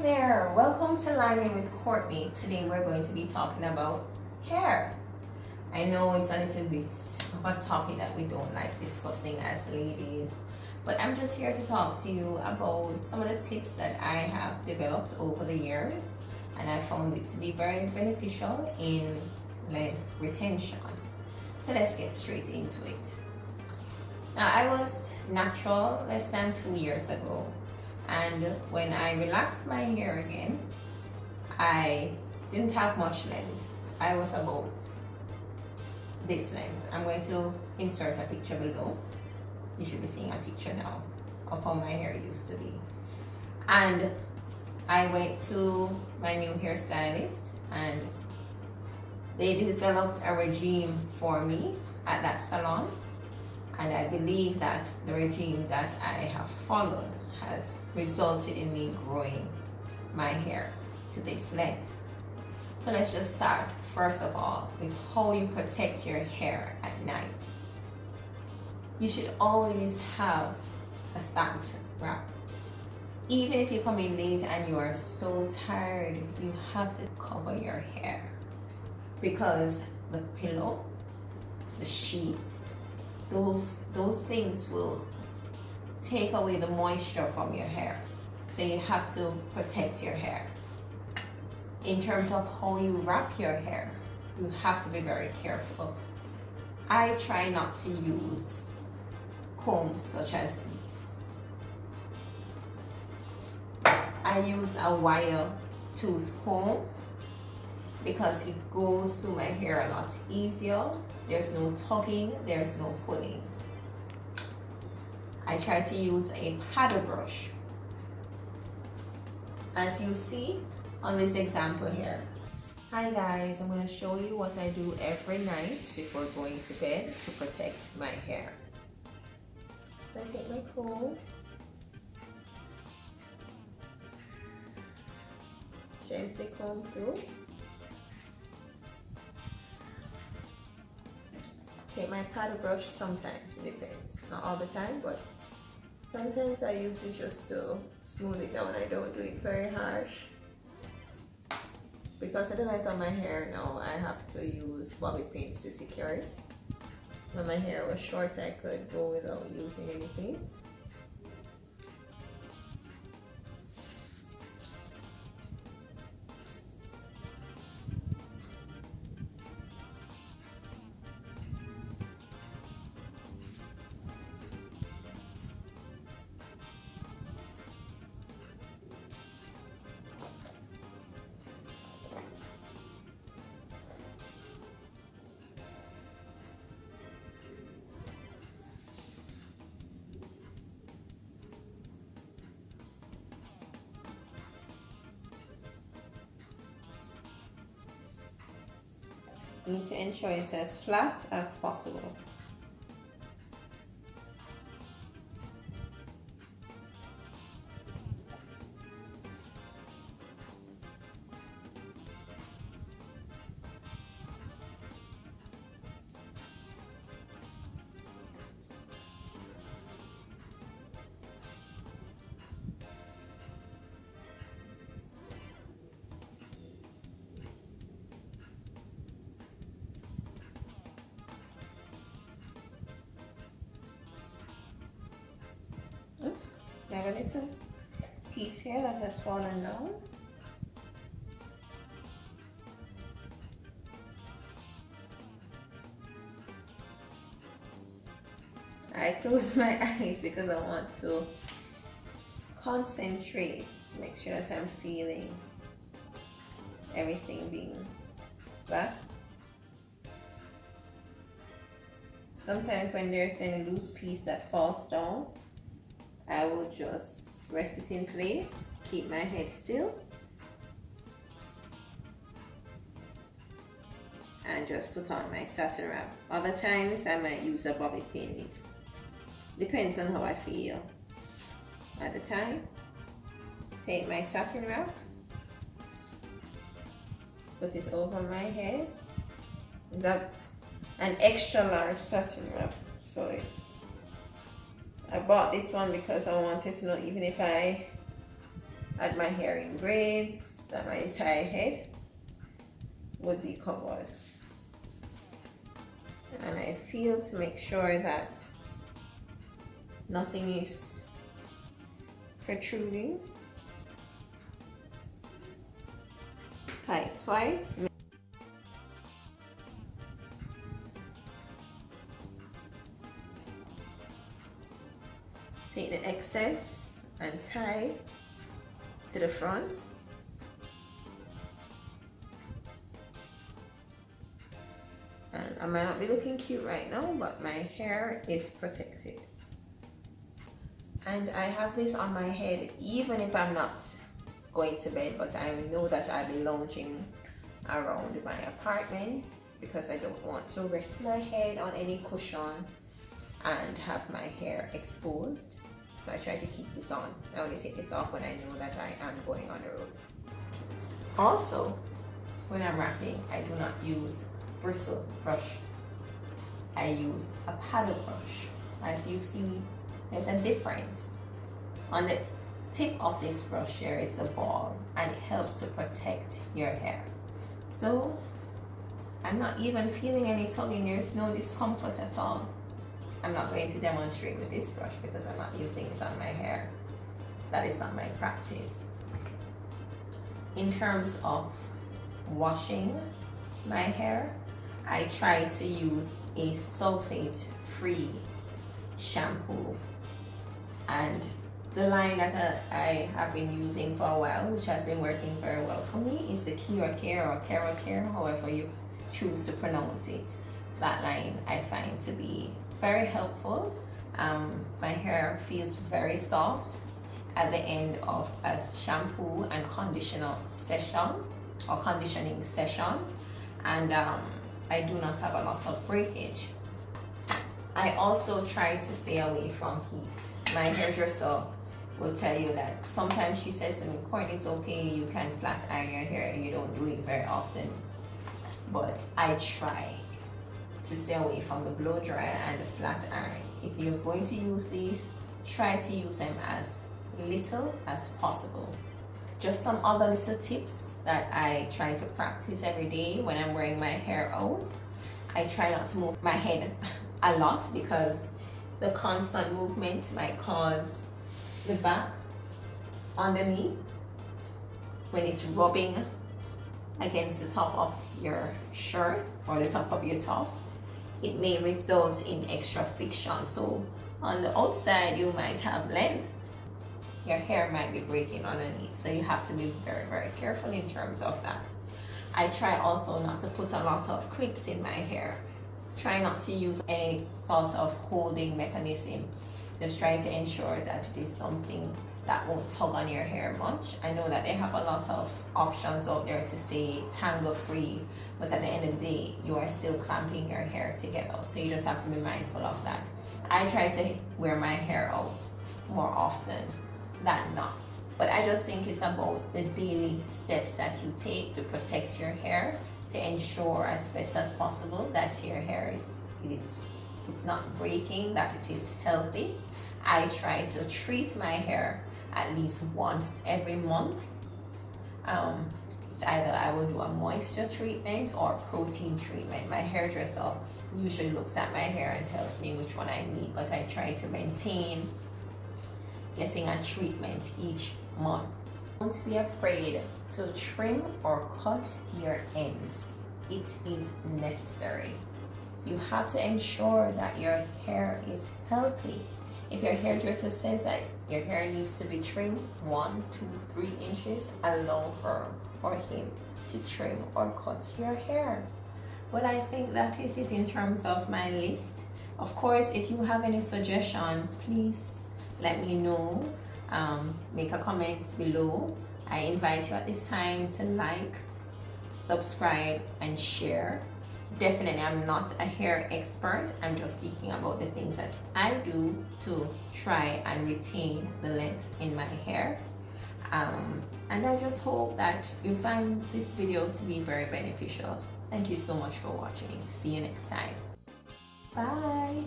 there, welcome to Lining with Courtney. Today we're going to be talking about hair. I know it's a little bit of a topic that we don't like discussing as ladies, but I'm just here to talk to you about some of the tips that I have developed over the years, and I found it to be very beneficial in length retention. So let's get straight into it. Now, I was natural less than 2 years ago, and when I relaxed my hair again, I didn't have much length. I was about this length. I'm going to insert a picture below. You should be seeing a picture now of how my hair used to be. And I went to my new hairstylist, and they developed a regime for me at that salon. And I believe that the regime that I have followed has resulted in me growing my hair to this length. So let's just start first of all with how you protect your hair at night. You should always have a satin wrap. Even if you come in late and you are so tired, you have to cover your hair, because the pillow, the sheet, those things will take away the moisture from your hair. So you have to protect your hair. In terms of how you wrap your hair, you have to be very careful. I try not to use combs such as these. I use a wire tooth comb because it goes through my hair a lot easier. There's no tugging, there's no pulling. I try to use a paddle brush. As you see on this example here. Hi guys, I'm going to show you what I do every night before going to bed to protect my hair. So I take my comb, gently comb through. Take my paddle brush sometimes, it depends. Not all the time, but sometimes I use it just to smooth it down. I don't do it very harsh. Because I don't like on my hair now, I have to use bobby pins to secure it. When my hair was short, I could go without using any pins. You need to ensure it's as flat as possible. Oops, I have a little piece here that has fallen down. I close my eyes because I want to concentrate, make sure that I'm feeling everything being flat. Sometimes when there's any loose piece that falls down, I will just rest it in place, keep my head still, and just put on my satin wrap. Other times I might use a bobby pin. Depends on how I feel at the time. Take my satin wrap, put it over my head. It's an extra large satin wrap, so I bought this one because I wanted to know, even if I had my hair in braids, that my entire head would be covered. And I feel to make sure that nothing is protruding. Tie it twice. Take the excess and tie to the front. And I might not be looking cute right now, but my hair is protected. And I have this on my head even if I'm not going to bed, but I know that I'll be lounging around my apartment because I don't want to rest my head on any cushion and have my hair exposed. So I try to keep this on. I only take this off when I know that I am going on the road. Also, when I'm wrapping, I do not use bristle brush. I use a paddle brush. As you see, there's a difference. On the tip of this brush here is the ball, and it helps to protect your hair. So I'm not even feeling any tugging. There's no discomfort at all. I'm not going to demonstrate with this brush because I'm not using it on my hair. That is not my practice. In terms of washing my hair, I try to use a sulfate-free shampoo. And the line that I have been using for a while, which has been working very well for me, is the Care or Care, however you choose to pronounce it. That line I find to be very helpful. My hair feels very soft at the end of a shampoo and conditioner session or conditioning session, and I do not have a lot of breakage. I also try to stay away from heat. My hairdresser will tell you that sometimes she says to me, Courtney, it's okay, you can flat iron your hair, you don't do it very often. But I try to stay away from the blow dryer and the flat iron. If you're going to use these, try to use them as little as possible. Just some other little tips that I try to practice every day when I'm wearing my hair out. I try not to move my head a lot because the constant movement might cause the back underneath, when it's rubbing against the top of your shirt or the top of your top, it may result in extra friction. So on the outside you might have length, your hair might be breaking underneath, so you have to be very, very careful in terms of that. I try also not to put a lot of clips in my hair. Try not to use any sort of holding mechanism. Just try to ensure that it is something that won't tug on your hair much. I know that they have a lot of options out there to say tangle free, but at the end of the day, you are still clamping your hair together. So you just have to be mindful of that. I try to wear my hair out more often than not. But I just think it's about the daily steps that you take to protect your hair, to ensure as best as possible that your hair it's not breaking, that it is healthy. I try to treat my hair at least once every month. It's either I will do a moisture treatment or protein treatment. My hairdresser usually looks at my hair and tells me which one I need, but I try to maintain getting a treatment each month. Don't be afraid to trim or cut your ends. It is necessary. You have to ensure that your hair is healthy. If your hairdresser says that your hair needs to be trimmed 1, 2, 3 inches, allow her or him to trim or cut your hair. But I think that is it in terms of my list. Of course, if you have any suggestions, please let me know. Make a comment below. I invite you at this time to like, subscribe, and share. Definitely, I'm not a hair expert. I'm just speaking about the things that I do to try and retain the length in my hair. And I just hope that you find this video to be very beneficial. Thank you so much for watching. See you next time. Bye.